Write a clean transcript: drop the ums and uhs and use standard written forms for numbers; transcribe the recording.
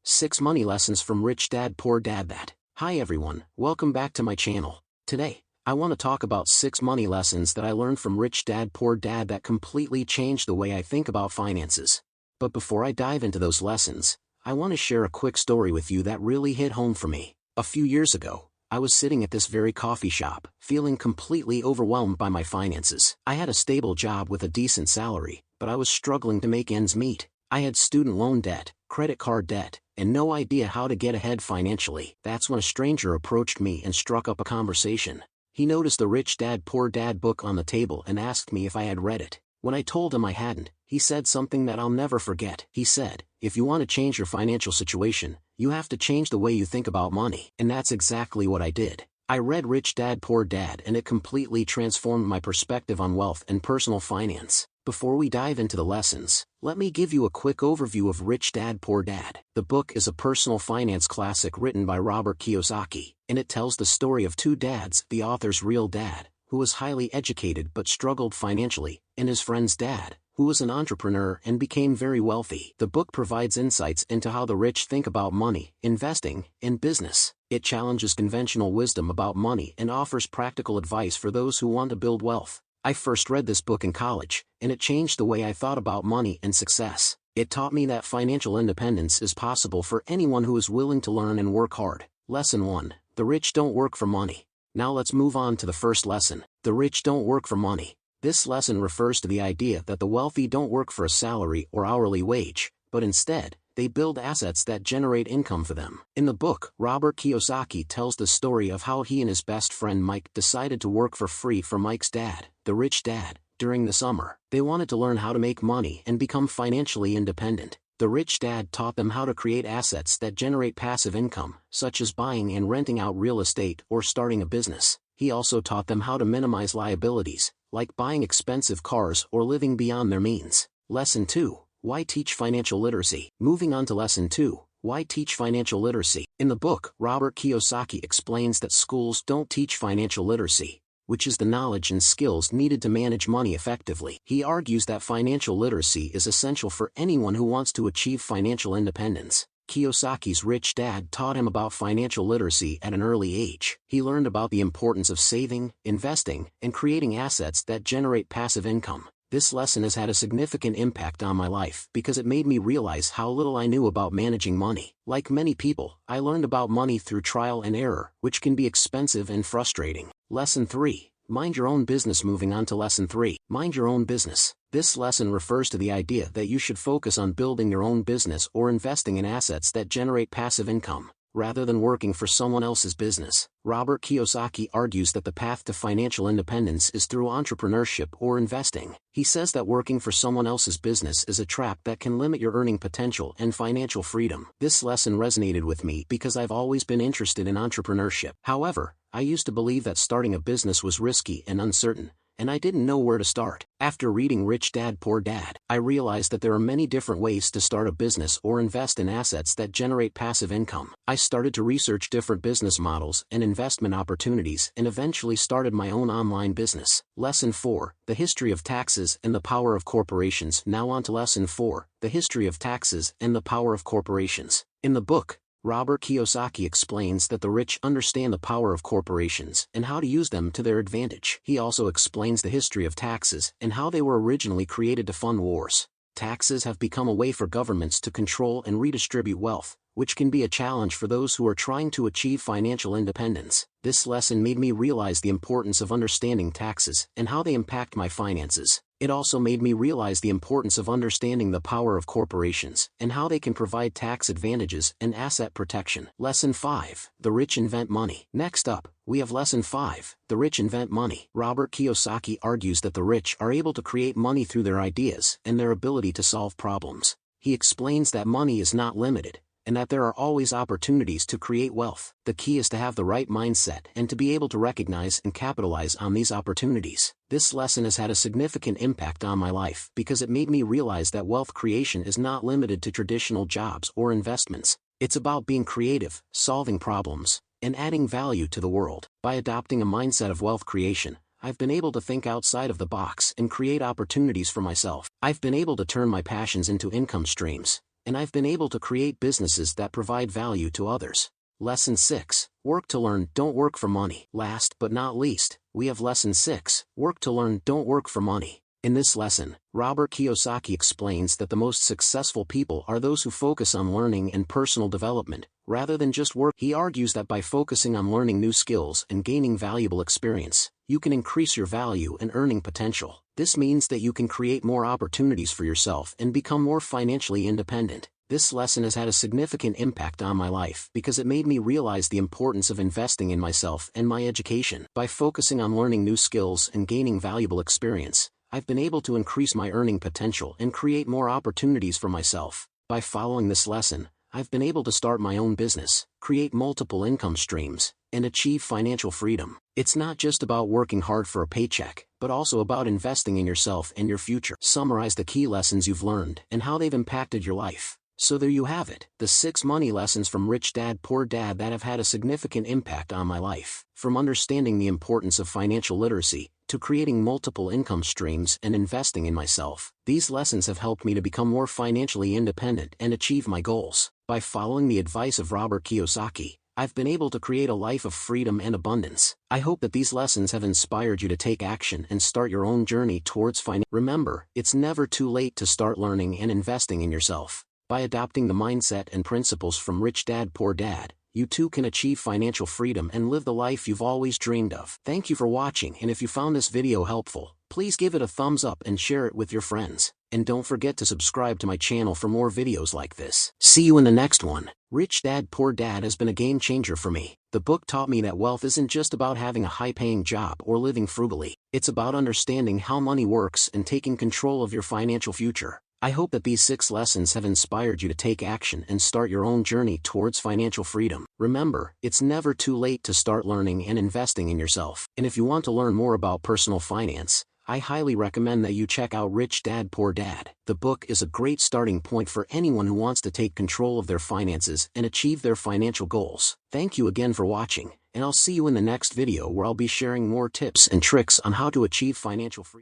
6 Money Lessons from Rich Dad Poor Dad. Hi everyone, welcome back to my channel. Today, I want to talk about 6 money lessons that I learned from Rich Dad Poor Dad that completely changed the way I think about finances. But before I dive into those lessons, I want to share a quick story with you that really hit home for me. A few years ago, I was sitting at this very coffee shop, feeling completely overwhelmed by my finances. I had a stable job with a decent salary, but I was struggling to make ends meet. I had student loan debt, credit card debt, and no idea how to get ahead financially. That's when a stranger approached me and struck up a conversation. He noticed the Rich Dad Poor Dad book on the table and asked me if I had read it. When I told him I hadn't, he said something that I'll never forget. He said, "If you want to change your financial situation, you have to change the way you think about money." And that's exactly what I did. I read Rich Dad Poor Dad and it completely transformed my perspective on wealth and personal finance. Before we dive into the lessons, let me give you a quick overview of Rich Dad Poor Dad. The book is a personal finance classic written by Robert Kiyosaki, and it tells the story of two dads: the author's real dad, who was highly educated but struggled financially, and his friend's dad, who was an entrepreneur and became very wealthy. The book provides insights into how the rich think about money, investing, and business. It challenges conventional wisdom about money and offers practical advice for those who want to build wealth. I first read this book in college, and it changed the way I thought about money and success. It taught me that financial independence is possible for anyone who is willing to learn and work hard. Lesson 1. The rich don't work for money. Now let's move on to the first lesson. The rich don't work for money. This lesson refers to the idea that the wealthy don't work for a salary or hourly wage, but instead, they build assets that generate income for them. In the book, Robert Kiyosaki tells the story of how he and his best friend Mike decided to work for free for Mike's dad, the rich dad, during the summer. They wanted to learn how to make money and become financially independent. The rich dad taught them how to create assets that generate passive income, such as buying and renting out real estate or starting a business. He also taught them how to minimize liabilities, like buying expensive cars or living beyond their means. Lesson 2. Why teach financial literacy? Moving on to Lesson 2. Why teach financial literacy? In the book, Robert Kiyosaki explains that schools don't teach financial literacy, which is the knowledge and skills needed to manage money effectively. He argues that financial literacy is essential for anyone who wants to achieve financial independence. Kiyosaki's rich dad taught him about financial literacy at an early age. He learned about the importance of saving, investing, and creating assets that generate passive income. This lesson has had a significant impact on my life because it made me realize how little I knew about managing money. Like many people, I learned about money through trial and error, which can be expensive and frustrating. Lesson 3. Mind your own business. Moving on to Lesson 3. Mind your own business. This lesson refers to the idea that you should focus on building your own business or investing in assets that generate passive income, rather than working for someone else's business. Robert Kiyosaki argues that the path to financial independence is through entrepreneurship or investing. He says that working for someone else's business is a trap that can limit your earning potential and financial freedom. This lesson resonated with me because I've always been interested in entrepreneurship. However, I used to believe that starting a business was risky and uncertain, and I didn't know where to start. After reading Rich Dad Poor Dad, I realized that there are many different ways to start a business or invest in assets that generate passive income. I started to research different business models and investment opportunities and eventually started my own online business. Lesson 4. The history of taxes and the power of corporations. Now on to Lesson 4. The history of taxes and the power of corporations. In the book, Robert Kiyosaki explains that the rich understand the power of corporations and how to use them to their advantage. He also explains the history of taxes and how they were originally created to fund wars. Taxes have become a way for governments to control and redistribute wealth, which can be a challenge for those who are trying to achieve financial independence. This lesson made me realize the importance of understanding taxes and how they impact my finances. It also made me realize the importance of understanding the power of corporations and how they can provide tax advantages and asset protection. Lesson 5. The rich invent money. Next up, we have Lesson 5. The rich invent money. Robert Kiyosaki argues that the rich are able to create money through their ideas and their ability to solve problems. He explains that money is not limited, and that there are always opportunities to create wealth. The key is to have the right mindset and to be able to recognize and capitalize on these opportunities. This lesson has had a significant impact on my life because it made me realize that wealth creation is not limited to traditional jobs or investments. It's about being creative, solving problems, and adding value to the world. By adopting a mindset of wealth creation, I've been able to think outside of the box and create opportunities for myself. I've been able to turn my passions into income streams, and I've been able to create businesses that provide value to others. Lesson 6. Work to learn, don't work for money. Last but not least, we have Lesson 6. Work to learn, don't work for money. In this lesson, Robert Kiyosaki explains that the most successful people are those who focus on learning and personal development, rather than just work. He argues that by focusing on learning new skills and gaining valuable experience, you can increase your value and earning potential. This means that you can create more opportunities for yourself and become more financially independent. This lesson has had a significant impact on my life because it made me realize the importance of investing in myself and my education. By focusing on learning new skills and gaining valuable experience, I've been able to increase my earning potential and create more opportunities for myself. By following this lesson, I've been able to start my own business, create multiple income streams, and achieve financial freedom. It's not just about working hard for a paycheck, but also about investing in yourself and your future. Summarize the key lessons you've learned and how they've impacted your life. So there you have it, the 6 money lessons from Rich Dad Poor Dad that have had a significant impact on my life. From understanding the importance of financial literacy, to creating multiple income streams and investing in myself, these lessons have helped me to become more financially independent and achieve my goals. By following the advice of Robert Kiyosaki, I've been able to create a life of freedom and abundance. I hope that these lessons have inspired you to take action and start your own journey towards finance. Remember, it's never too late to start learning and investing in yourself. By adopting the mindset and principles from Rich Dad Poor Dad, you too can achieve financial freedom and live the life you've always dreamed of. Thank you for watching, and if you found this video helpful, please give it a thumbs up and share it with your friends. And don't forget to subscribe to my channel for more videos like this. See you in the next one. Rich Dad Poor Dad has been a game changer for me. The book taught me that wealth isn't just about having a high-paying job or living frugally. It's about understanding how money works and taking control of your financial future. I hope that these 6 lessons have inspired you to take action and start your own journey towards financial freedom. Remember, it's never too late to start learning and investing in yourself. And if you want to learn more about personal finance, I highly recommend that you check out Rich Dad Poor Dad. The book is a great starting point for anyone who wants to take control of their finances and achieve their financial goals. Thank you again for watching, and I'll see you in the next video where I'll be sharing more tips and tricks on how to achieve financial freedom.